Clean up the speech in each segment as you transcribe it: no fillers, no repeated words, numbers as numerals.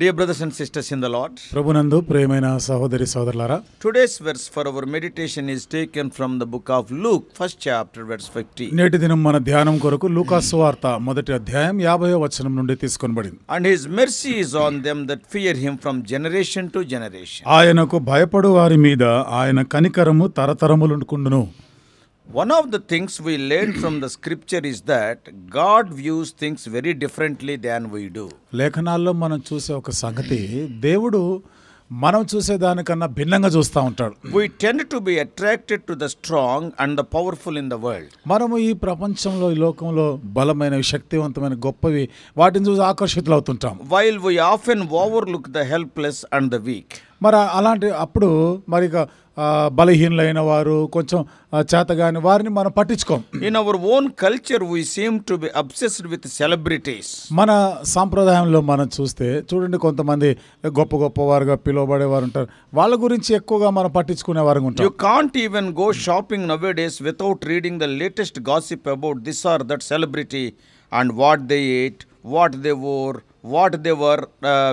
Dear brothers and sisters in the Lord, ప్రభునందు ప్రియమైన సహోదరి సోదరులారా, today's verse for our meditation is taken from the book of Luke, first chapter, verse 50. నేటి దినం మన ధ్యానం కొరకు లూకా సువార్త మొదటి అధ్యాయం 50వ వచనం నుండి తీసుకొనబడింది. And his mercy is on them that fear him from generation to generation. ఆయనకు భయపడు వారి మీద ఆయన కనికరము తరతరములుండుకుండును. One of the things we learn from the scripture is that God views things very differently than we do. లేఖనాల్లో మనం చూసే ఒక సంగతి, దేవుడు మనం చూసేదానికన్నా భిన్నంగా చూస్తూ ఉంటాడు. We tend to be attracted to the strong and the powerful in the world. మనము ఈ ప్రపంచంలో, ఈ లోకంలో బలమైనవి, శక్తివంతమైన, గొప్పవి, వాటిని చూసి ఆకర్షితులు అవుతుంటాం. While we often overlook the helpless and the weak. మరి అలాంటి అప్పుడు మరి బలహీనులైన వారు, కొంచెం చేతగాని వారిని మనం పట్టించుకోం. In our own culture we seem to be obsessed with celebrities. మన సాంప్రదాయంలో మనం చూస్తే చూడండి, కొంతమంది గొప్ప గొప్ప వారుగా పిలువబడేవారు ఉంటారు. వాళ్ళ గురించి ఎక్కువగా మనం పట్టించుకునే వారు ఉంటారు. You can't even go shopping nowadays without reading the latest gossip about this or that celebrity and what they ate, what they wore, what they were,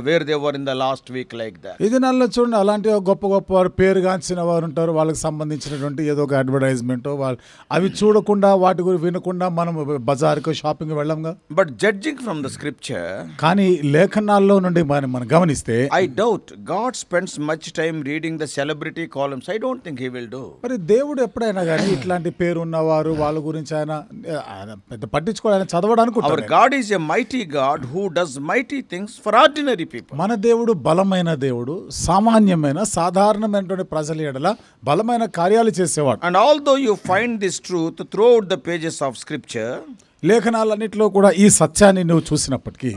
where they were in the last week, like that. ఇది నెలలో చూడండి, అలాంటి గొప్ప గొప్ప వారు, పేరుగాంచిన వారు ఉంటారు. వాళ్ళకి సంబంధించినటువంటి ఏదో ఒక అడ్వర్టైజ్మెంట్, వాళ్ళు అవి చూడకుండా, వాటి గురించి వినకుండా మనం బజార్కు shopping వెళ్ళంగా. But judging from the scripture, కానీ లేఖనాల్లో నుండి మనం గమనిస్తే, I doubt God spends much time reading the celebrity columns. I don't think he will do. మరి దేవుడు ఎప్పుడైనా కానీ ఇట్లాంటి పేరు ఉన్నవారు వాళ్ళ గురించి ఆయన పెద్ద పట్టించుకోవాలి, ఆయన చదవడానికి. Our God is a mighty God who does mighty things for ordinary people. మన దేవుడు బలమైన దేవుడు, సామాన్యమైన సాధారణమైనటువంటి ప్రజల ఎడల బలమైన కార్యాలు చేసేవాడు. And although you find this truth throughout the pages of scripture, లేఖనాలన్నిటిలో కూడా ఈ సత్యాన్ని నువ్వు చూసినప్పటికీ,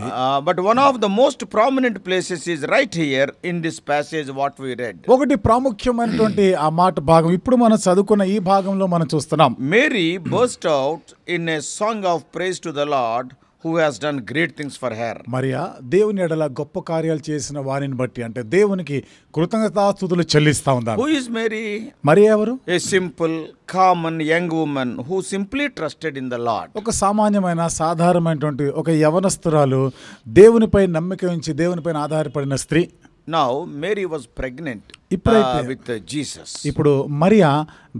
but one of the most prominent places is right here in this passage what we read. ఒకటి ప్రాముఖ్యమైనటువంటి ఆ మాట భాగం ఇప్పుడు మనం చదువుకున్న ఈ భాగంలో మనం చూస్తున్నాం. Mary burst out in a song of praise to the Lord who has done great things for her. Mariya దేవుని ఎడల గొప్ప కార్యాలు చేసిన వారిని బట్టి, అంటే దేవునికి కృతజ్ఞతాస్తుతులు చెల్లిస్తా ఉందా. Who is Mary? మరియా ఎవరు? A simple, common young woman who simply trusted in the Lord. ఒక సామాన్యమైన, సాధారణమైనటువంటి ఒక యవనస్తురాలు, దేవునిపై నమ్మిక ఉంచి దేవునిపై ఆధారపడిన స్త్రీ. Now Mary was pregnant with Jesus. ఇప్పుడు మరియా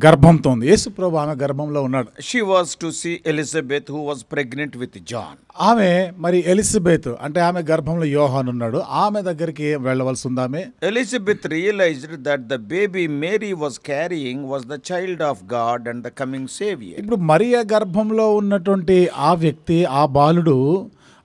గర్భంతో ఉంది. యేసు ప్రభు ఆమె గర్భంలో ఉన్నాడు. She was to see Elizabeth who was pregnant with John. ఆమె మరి ఎలిజబెత్, అంటే ఆమె గర్భంలో యోహాను ఉన్నాడు. ఆమె దగ్గరికి వెళ్ళవలసి ఉంది. ఆమె Elizabeth realized that the baby Mary was carrying was the child of God and the coming savior. ఇప్పుడు మరియా గర్భంలో ఉన్నటువంటి ఆ వ్యక్తి, ఆ బాలుడు,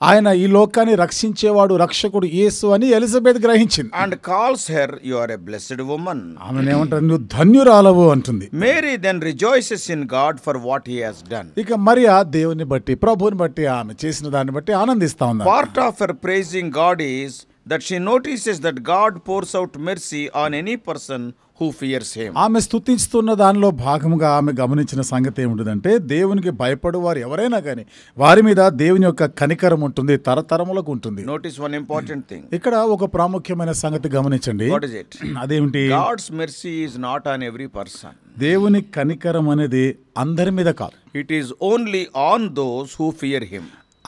ఆయన ఈ లోకాన్ని రక్షించేవాడు, రక్షకుడు యేసు అని ఎలిజబెత్ గ్రహించింది. And calls her, you are a blessed woman. ఆమెను ఏమంటారు? నువ్వు ధన్యురాలవు అంటుంది. Mary then rejoices in God for what he has done. ఇక మరియా దేవుని బట్టి, ప్రభువుని బట్టి, ఆమె చేసిన దాన్ని బట్టి ఆనందిస్తా ఉంది. Part of her praising God is that she notices that God pours out mercy on any person who fears him. ఆమె స్తుతిస్తున్న దానిలో భాగముగా ఆమె గమనించిన సంగతి ఏముంటుందంటే, దేవునికి భయపడు వారు ఎవరైనా కానీ వారి మీద దేవుని యొక్క కనికరం ఉంటుంది, తరతరములకు ఉంటుంది. Notice one important thing. ఇక్కడ ఒక ప్రాముఖ్యమైన సంగతి గమనించండి. What is it? అదేమిటి? God's mercy is not on every person. దేవుని కనికరం అనేది అందరి మీద కాదు. It is only on those who fear him.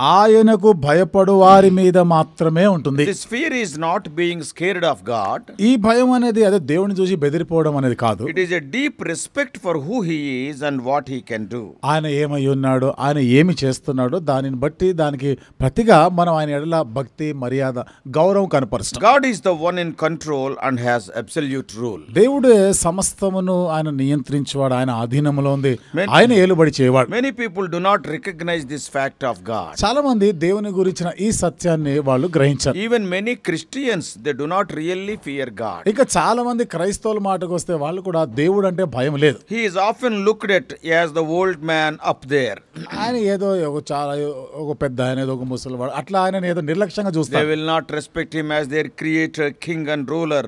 ఆయనకు భయపడు వారి మీద మాత్రమే ఉంటుంది. This fear is not being scared of God. ఈ భయం అనేది అదే దేవుని చూసి బెదిరిపోవడం అనేది కాదు. It is a deep respect for who he is and what he can do. ఆయన ఏమై ఉన్నాడో, ఆయన ఏమి చేస్తున్నాడో దానిని బట్టి, దానికి ప్రతిగా మనం ఆయన ఎడల భక్తి, మర్యాద, గౌరవం కనపరుస్తాం. God is the one in control and has absolute rule. దేవుడే సమస్తమును ఆయన నియంత్రించేవాడు, ఆయన అధీనంలో ఉంది, ఆయన ఏలుబడి చేయవాడు. Many people do not recognize this fact of God. చాలా మంది దేవుని గురించిన ఈ సత్యాన్ని వాళ్ళు గ్రహించారు. Even many Christians, they do not really fear God. ఇక చాలా మంది క్రైస్తవుల మాటకు వస్తే వాళ్ళు కూడా దేవుడు అంటే భయం లేదు. He is often looked at as the old man up there. ఆయన ఏదో ఒక పెద్ద ఆయన, ఏదో ఒక ముసలివాడు, అట్లా ఆయన ఏదో నిర్లక్ష్యంగా చూస్తారు. They will not respect him as their creator, king and ruler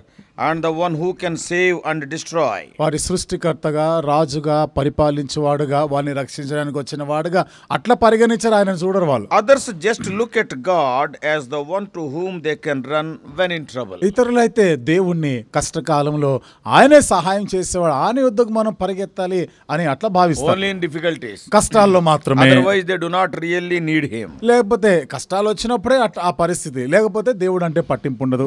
and the one who can save and destroy. వారి సృష్టికర్తగా, రాజుగా, పరిపాలించేవాడుగా, వారిని రక్షించడానికి వచ్చిన వాడుగా అట్లా పరిగణించారు, ఆయన చూడరు వాళ్ళు. Others just look at God as the one to whom they can run when in trouble. ఇతరులైతే దేవుణ్ణి కష్టకాలంలో ఆయనే సహాయం చేసేవాడు, ఆయన యుద్ధకు మనం పరిగెత్తాలి అని అట్లా భావిస్తారు. Only in difficulties. కష్టాల్లో మాత్రమే. Otherwise they do not really need him. లేకపోతే కష్టాలు వచ్చినప్పుడే ఆ పరిస్థితి, లేకపోతే దేవుడు అంటే పట్టింపు ఉండదు.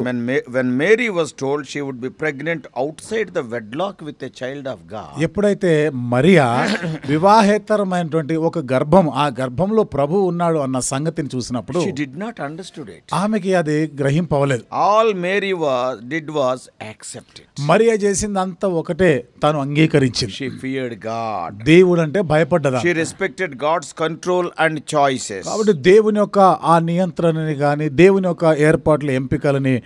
When Mary was told she would be pregnant outside the wedlock with a child of God. ఎప్పుడైతే మరియా వివాహేతరమైనటువంటి ఒక గర్భం, ఆ గర్భంలో ప్రభు ఉన్నాడు అన్న సంగతిని చూసినప్పుడు she did not understood it. ఆమెకి అది గ్రహింపవలేదు. All Mary did was accept it. Mariya చేసిందంతా ఒకటే, తను అంగీకరించింది. She feared God. దేవుడు అంటే భయపడ్డదా. She respected God's control and choices. కాబట్టి దేవుని యొక్క ఆ నియంత్రణని గాని, దేవుని యొక్క ఏర్పాట్ల ఎంపికలని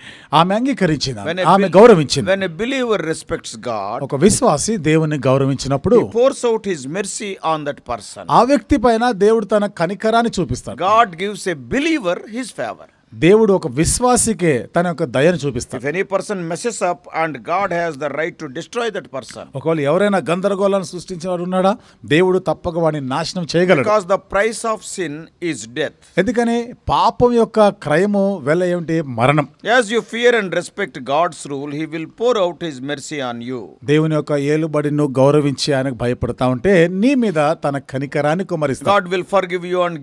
ఆమె అంగీకరించింది, ఆమె గౌరవించింది. When a believer respects God, ఒక విశ్వాసి దేవుని గౌరవించినప్పుడు he pours out his mercy on that person. ఆ వ్యక్తి పైన దేవుడు తన కనికరాన్ని చూపిస్తాడు. God gives a believer his favor. దేవుడు ఒక విశ్వాసికే తన యొక్క దయను చూపిస్తాడు. If any person messes up and God has the right to destroy that person. ఒకవేళ ఎవరైనా గందరగోళాన్ని సృష్టించేవాడు ఉన్నాడా, దేవుడు తప్పక వాడిని నాశనం చేయగలడు. Because the price of sin is death. ఎందుకని పాపం యొక్క క్రయము వెల ఏమిటి? మరణం. As you fear and respect God's rule, he will pour out his mercy on you. దేవుని యొక్క ఏలుబడిని గౌరవించి ఆయనకు భయపడతా ఉంటే నీ మీద తన కనికరాన్ని కుమ్మరిస్తాడు. God will forgive you and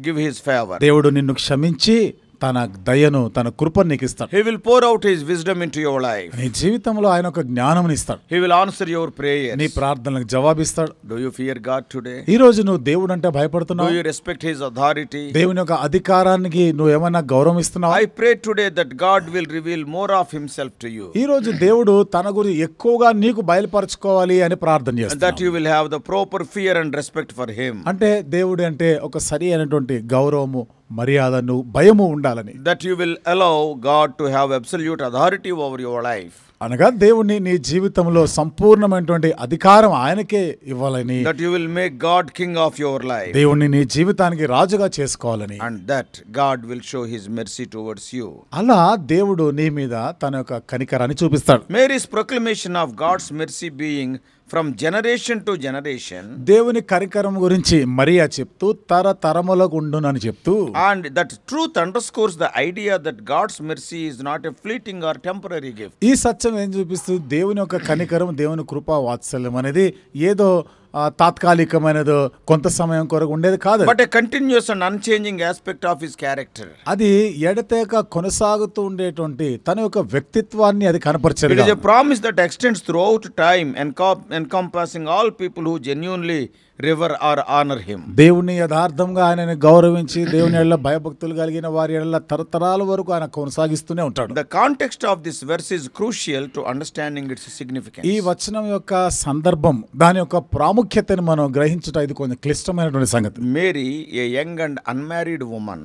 give his favor. దేవుడు నిన్ను క్షమించి తన దయను, తన కృపను నీకు ఇస్తాడు. He will pour out his wisdom into your life. నీ జీవితంలో ఆయన ఒక జ్ఞానం ఇస్తాడు. He will answer your prayers. నీ ప్రార్థనలకు జవాబిస్తాడు. Do you fear God today? ఈ రోజు నువ్వు దేవుడు అంటే భయపడుతున్నావు? Do you respect his authority? దేవుని యొక్క అధికారానికి నువ్వు ఏమైనా గౌరవం ఇస్తున్నావా? I pray today that God will reveal more of himself to you. ఈ రోజు దేవుడు తన గురించి ఎక్కువగా నీకు బయలుపరచుకోవాలి అని ప్రార్థన చేస్తున్నాడు. That you will have the proper fear and respect for him. అంటే దేవుడు అంటే ఒక సరి అయినటువంటి గౌరవము, మర్యాదను, భయము ఉండాలని. That you will allow God to have absolute authority over your life. అనగా దేవుణ్ణి నీ జీవితంలో సంపూర్ణమైనటువంటి అధికారం ఆయనకే ఇవ్వాలని. That you will make God king of your life. దేవుణ్ణి నీ జీవితానికి రాజుగా చేసుకోవాలని. And that God will show his mercy towards you. అలా దేవుడు నీ మీద తన యొక్క కనికరాన్ని చూపిస్తాడు. Mary's proclamation of God's mercy being from generation to generation. దేవుని కనికరం గురించి మరియా చెప్తూ తరతరములకు ఉండునని చెప్తూ, and that truth underscores the idea that God's mercy is not a fleeting or temporary gift. ఈ సత్యం ఏం చూపిస్తుంది? దేవుని యొక్క కనికరం, దేవుని కృపా వాత్సల్యం అనేది ఏదో తాత్కాలికమైనదో కొంత సమయం కొరకు ఉండేది కాదు. But a continuous and unchanging aspect of his character. అది ఎడతెగక కొనసాగుతూ ఉండేటువంటి తన యొక్క వ్యక్తిత్వాన్ని అది కనపరిచేది. It is a promise that extends throughout time, encompassing all people who genuinely revere or honor him. దేవుని యథార్థంగా ఆయనని గౌరవించి దేవుని ఎడల భయభక్తులు కలిగిన వారి ఎడల తరతరాల వరకు ఆయన కొనసాగిస్తూనే ఉంటాడు. The context of this verse is crucial to understanding its significance. ఈ వచనం యొక్క సందర్భం, దాని యొక్క ప్రాముఖ్యతను మనం గ్రహించుట ఇది కొంచెం క్లిష్టమైనటువంటి సంగతి. Mary, a young and unmarried woman,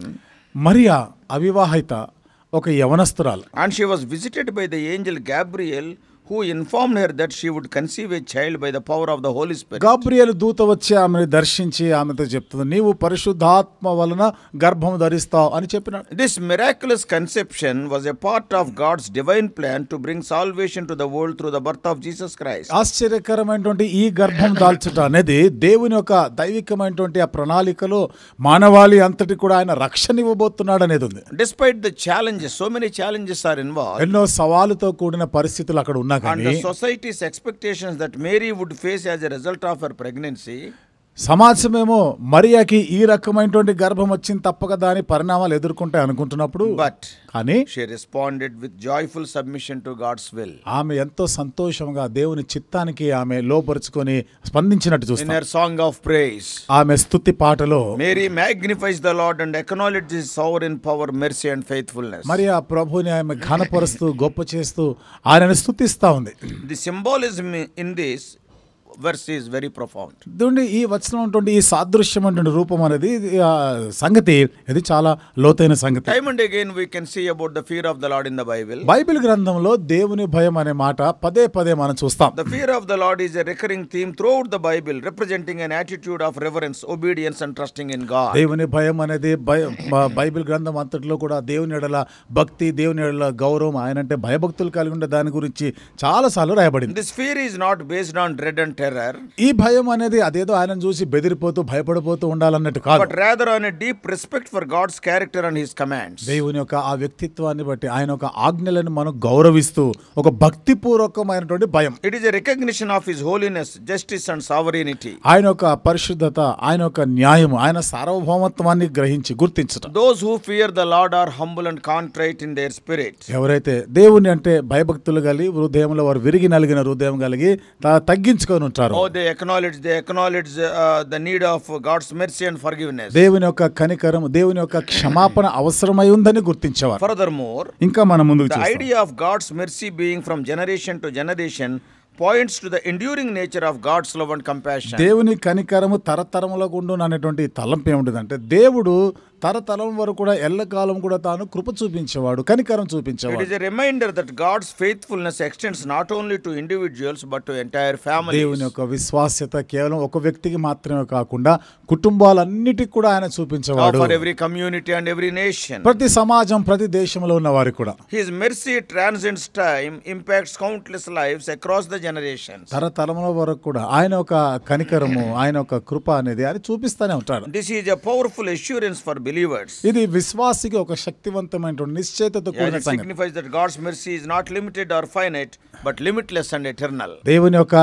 Mariya అవివాహిత ఒక యవనస్తురాలు, and she was visited by the angel Gabriel, who informed her that she would conceive a child by the power of the Holy Spirit. Gabriel దూత వచ్చి ఆమెను దర్శించి ఆమెతో చెప్తుంది, నీవు పరిశుద్ధాత్మ వలన గర్భం ధరిస్తావు అని చెప్పినాడు. This miraculous conception was a part of God's divine plan to bring salvation to the world through the birth of Jesus Christ. ఆశ్చర్యకరమైనటువంటి ఈ గర్భం దాల్చుట అనేది దేవుని యొక్క దైవికమైనటువంటి ఆ ప్రణాళికలో మానవాళి అంతటి కూడా ఆయన రక్షణ ఇవ్వబోతున్నాడు అనేది ఉంది. Despite the challenges, so many challenges are involved. ఎన్నో సవాలుతో కూడిన పరిస్థితులు అక్కడ ఉన్నాయి. And the society's expectations that Mary would face as a result of her pregnancy. సమాజమేమో మరియాకి ఈ రకమైనటువంటి గర్భం వచ్చింది, తప్పక దాని పరిణామాలు ఎదుర్కొంటే అనుకుంటున్నప్పుడు, కానీ she responded with joyful submission to God's will. ఆమె ఎంతో సంతోషంగా దేవుని చిత్తానికి ఆమె లోపరుచుకొని స్పందించినట్టు చూస్తాం. In her song of praise, ఆమె స్తుతి పాటలో Mary magnifies the Lord and acknowledges his sovereign power, mercy and faithfulness. Mariya ప్రభువుని ఆమె ఘనపరుస్తూ గొప్ప చేస్తూ ఆయనను స్తుతిస్తా ఉంది. The symbolism in this verse is very profound. చూడండి ఈ వచనం ఉన్నటువంటి ఈ సాదృశ్యమైనటువంటి రూపం అనేది సంగతి ఇది చాలా లోతైన సంగతి. Time and again we can see about the fear of the Lord in the Bible. Bible గ్రంథంలో దేవుని భయం అనే మాట పదే పదే మనం చూస్తాం. The fear of the Lord is a recurring theme throughout the Bible, representing an attitude of reverence, obedience and trusting in God. దేవుని భయం అనేది బైబిల్ గ్రంథం అంతట్లో కూడా దేవుని ఎడల భక్తి, దేవుని ఎడల గౌరవం, ఆయన అంటే భయభక్తులు కలిగి ఉండే దాని గురించి చాలా సార్లు రాయబడింది. This fear is not based on dread and terror. ఈ భయం అనేది అదేదో ఆయనను చూసి బెదిరిపోతూ భయపడిపోతూ ఉండాలన్నట్టు కాదు. But rather on a deep respect for God's character and his commands. దేవుని యొక్క ఆ వ్యక్తిత్వాన్ని బట్టి ఆయన యొక్క ఆజ్ఞలను మనం గౌరవిస్తూ ఒక భక్తిపూర్వకమైనటువంటి భయం. It is a recognition of his holiness, justice and sovereignty. ఆయన యొక్క పరిశుద్ధత, ఆయన యొక్క న్యాయం, ఆయన సార్వభౌమత్వాన్ని గ్రహించి గుర్తించటం. Those who fear the Lord are humble and contrite in their spirit. ఎవరైతే దేవుని అంటే భయభక్తులు కలిగి హృదయంలో వారు విరిగి నలిగిన హృదయం కలిగి తగ్గించుకొని ఉంటారు. Oh, they acknowledge the need of God's mercy and forgiveness. దేవుని యొక్క కనికరం, దేవుని యొక్క క్షమాపణ అవసరమై ఉందని గుర్తించేవారు. Furthermore, ఇంకా మనం ముందుకు the చూస్తాం. idea of God's mercy being from generation to generation points to the enduring nature of God's love and compassion. దేవుని కనికరము తరతరములకు ఉండును అనేటువంటి తలంపు ఏముంటుందంటే దేవుడు తరతరం వరకు కూడా ఎల్లకాలం కూడా తాను కృప చూపించేవాడు, కనికరం It చూపించేవాడు. is a reminder that God's faithfulness extends not only to individuals but to entire families. దేవుని యొక్క విశ్వాస్యత కేవలం ఒక వ్యక్తికి మాత్రమే కాకుండా కుటుంబాలన్నిటికి కూడా ఆయన చూపించేవాడు. For every community and every nation. ప్రతి సమాజం, ప్రతి దేశంలో ఉన్న వారికి కూడా His mercy transcends time, impacts countless lives across the generations. తరతరముల వరకు కూడా ఆయన ఒక కనికరము, ఆయన ఒక కృప అనేది ఆయన చూపిస్తూనే ఉంటాడు. This is a powerful assurance for believers. ఇది విశ్వాసికి ఒక శక్తివంతమైన నిశ్చయతతో As కూడిన it సంగతి. signifies that God's mercy is not limited or finite but limitless and eternal. దేవుని యొక్క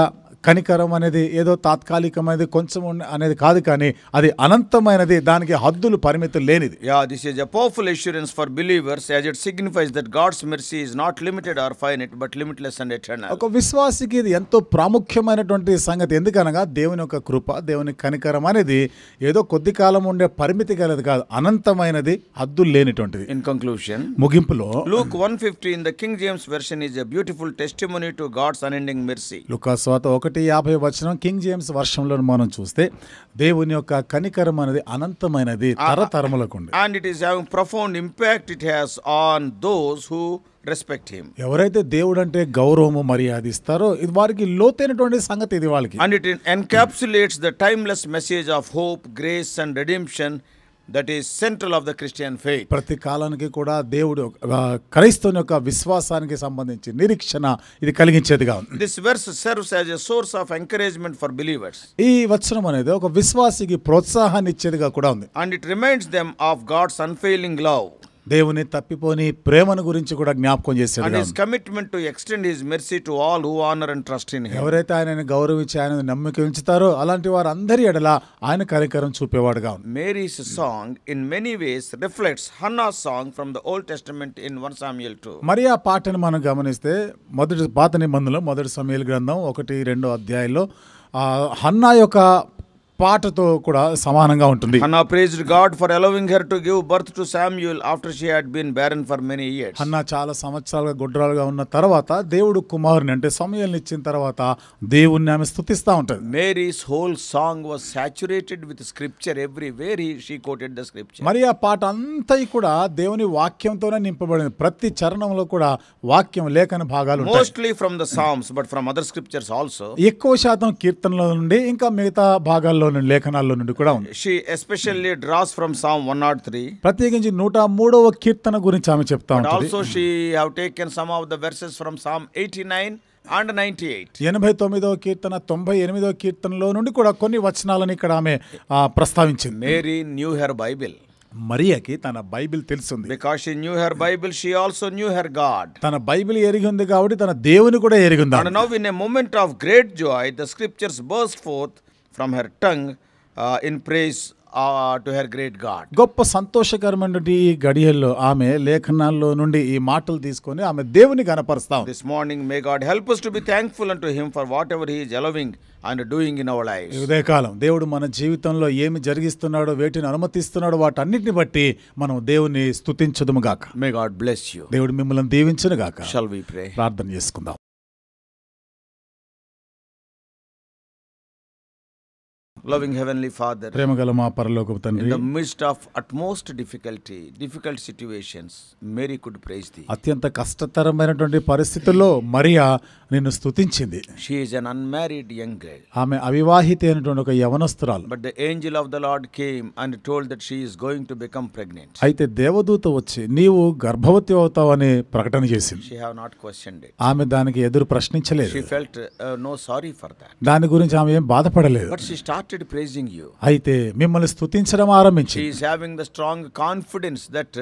కనికరం అనేది ఏదో తాత్కాలికమైనది, కొంచెం అనేది కాదు, కానీ అది అనంతమైనది, దానికి హద్దులు పరిమితులు లేనిది. Yeah, this is a powerful assurance for believers as it signifies that God's mercy is not limited or finite but limitless and eternal. ఒక విశ్వాసికి ఇది ఎంతో ప్రాముఖ్యమైనటువంటి సంగతి. ఎందుకనగా దేవుని యొక్క కృప, దేవుని కనికరం అనేది ఏదో కొద్ది కాలం ఉండే పరిమితి గలది కాదు, అనంతమైనది, హద్దులు లేనిటువంటిది. In conclusion, ముగింపులో Luke 1:50 in the King James version is a beautiful testimony to God's unending mercy. లూకా సువార్త 1:50 కింగ్ జేమ్స్ వర్షంలో మనం చూస్తే దేవుని యొక్క కనికరం అనేది అనంతమైనది, తరతరములకు ఉంది. And it is having profound impact it has on those who respect him. ఎవరైతే దేవుడు అంటే గౌరవము, మర్యాద ఇస్తారో ఇది వారికి లోతైనటువంటి సంగతి ఇది వాళ్ళకి. And it encapsulates the timeless message of hope, grace and redemption that is central of the Christian faith. ప్రతి కాలానికి కూడా దేవుడు క్రైస్తవుని యొక్క విశ్వాసానికి సంబంధించి నిరీక్షణ ఇది కలిగించేదిగా ఉంది. This verse serves as a source of encouragement for believers. ఈ వచనం అనేది ఒక విశ్వాసికి ప్రోత్సాహాన్ని ఇచ్చేదిగా కూడా ఉంది. And it reminds them of God's unfailing love. దేవుని తప్పిపోని ప్రేమను గురించి కూడా జ్ఞాపకం And చేసేదిగా his ఉంది. commitment to extend his mercy to all who honor and trust in him. ఎవరైతే ఆయనని గౌరవించి ఆయన నమ్మిక ఉంచుతారో అలాంటి వారందరి ఎడల ఆయన కనికరం చూపేవాడుగా ఉంది. Mary's song in many ways reflects Hannah's song from the Old Testament in 1 Samuel 2. మరి ఆ పాటను మనం గమనిస్తే పాత నిబంధనలో 1 సమూయేలు గ్రంథం 1-2 అధ్యాయంలో హన్నా యొక్క పాటతో కూడా సమానంగా ఉంటుంది. Hannah praised God for allowing her to give birth to Samuel after she had been barren for many years. Hannah చాలా సంవత్సరాలుగా గొడ్రాలుగా ఉన్న తర్వాత దేవుడు కుమారుని అంటే సమూయేలుని ఇచ్చిన తర్వాత దేవుణ్ణి ఆమె స్తుతిస్తూ ఉంటుంది. Mary's whole song was saturated with scripture. Everywhere she quoted the scripture. మరి ఆ పాట అంతా కూడా దేవుని వాక్యంతోనే నింపబడింది. ప్రతి చరణంలో కూడా వాక్యం, లేఖన భాగాలు ఉంటాయి. Mostly from the Psalms but from other scriptures also. ఎక్కువ శాతం కీర్తనల నుండి ఇంకా మిగతా భాగాల్లో నుండి, లేఖనాల్లో నుండి కూడా ఉంది. She especially draws from Psalm 103. ప్రత్యేకించి 103వ కీర్తన గురించి ఆమె చెప్తా But ఉంటుంది. also she have taken some of the verses from Psalm 89 and 98. 89వ కీర్తన, 98వ కీర్తనలో నుండి కూడా కొన్ని వచనాలను ఇక్కడ ఆమె ప్రస్తావించింది. Mary knew her Bible. మరియకి తన Bible తెలుసుంది. Because she knew her Bible, she also knew her God. తన బైబిల్ ఎరిగి ఉంది కాబట్టి తన దేవుని కూడా ఎరిగి ఉంది. And now in a moment of great joy, the scriptures burst forth from her tongue in praise to her great God. గొప్ప సంతోషకరమైనటువంటి ఈ గడియల్లో ఆమె లేఖనాల్లో నుండి ఈ మాటలు తీసుకొని ఆమె దేవుని గణపరుస్తాం. This morning may God help us to be thankful unto him for whatever he is allowing and doing in our lives. ఈ ఉదయకాలం దేవుడు మన జీవితంలో ఏమి జరిగిస్తున్నాడో, వేటిని అనుమతిస్తున్నాడో వాటన్నిటిని బట్టి మనం దేవుని స్తుతించుదుము గాక. May God bless you. దేవుడు మిమ్మల్ని దీవించును గాక. Shall we pray? ప్రార్థన చేసుకుందాం. Loving Heavenly Father, ప్రేమగల మా పరలోకపు in తండ్రి, the midst of utmost difficult situations, Mary could praise thee. అత్యంత కష్టతరమైనటువంటి పరిస్థితుల్లో మరియా నిన్ను స్తుతించింది. She is an unmarried young girl. ఆమె అవివాహిత అయినటువంటి ఒక యవనస్తురాలు. But the angel of the Lord came and told that she is going to become pregnant. అయితే దేవదూత వచ్చి నీవు గర్భవతి అవుతావని ప్రకటన చేసింది. She have not questioned it. ఆమె దానికి ఎదురు ప్రశ్నించలేదు. She felt no sorry for that. దాని గురించి ఆమె ఏం బాధపడలేదు. But she started praising you. అయితే మిమ్మల్ని స్తుతించడం She ఆరంభించింది. is having the strong confidence that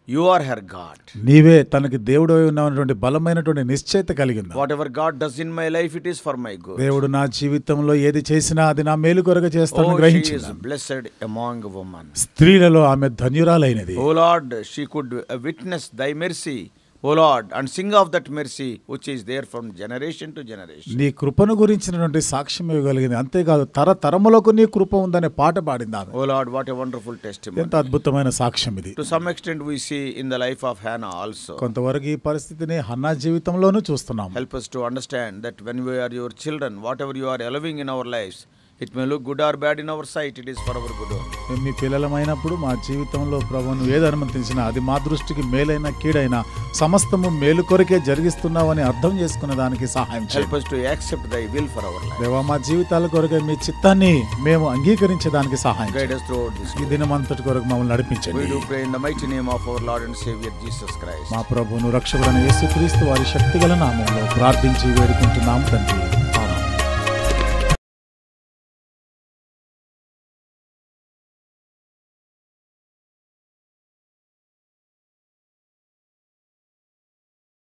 you are her God. నీవే తనకి దేవుడు ఉన్నటువంటి బలమైనటువంటి నిశ్చయిత కలిగింది. Whatever God does in my life, it is for my good. దేవుడు నా జీవితంలో ఏది చేసినా అది నా మేలు కొరకు చేస్తానని Oh, she గ్రహించింది. is blessed among women. స్త్రీలలో ఆమె ధన్యురాలైనది. O Lord, she could witness thy mercy, O Lord, and sing of that mercy which is there from generation to generation. నీ కృపను గురించినటువంటి సాక్ష్యం ఇవ్వగలిగింది. అంతేకాదు తరతరములకు నీ కృప ఉందనే పాట పాడింది ఆమె. O Lord, what a wonderful testimony. ఎంత అద్భుతమైన సాక్ష్యం ఇది. To some extent we see in the life of Hannah also. కొంతవరకు ఈ పరిస్థితిని హన్నా జీవితంలోనూ చూస్తున్నాం. Help us to understand that when we are your children, whatever you are allowing in our lives, it may look good or bad in our sight, it is for our good only. మేము మీ పిల్లలమైనప్పుడు మా జీవితంలో ప్రభువును ఏది అనుమతించినా అది మా దృష్టికి మేలైన కీడైనా సమస్తము మేలు కొరకే జరిగిస్తున్నావని అర్థం చేసుకునే దానికి సహాయం Help చేయండి. us to accept thy will for our life. దేవా మా జీవితాల కొరకే మీ చిత్తాన్ని మేము అంగీకరించడానికి సహాయం Guide చేయండి. us throughout this ఈ day. దినమంతటి కొరకు మమ్మల్ని We నడిపించండి. do pray in the mighty name of our Lord and Savior Jesus Christ. మా ప్రభువును రక్షకుడైన యేసుక్రీస్తు వారి శక్తిగల నామములో ప్రార్థించి వేడుకుంటున్నాం తండ్రి.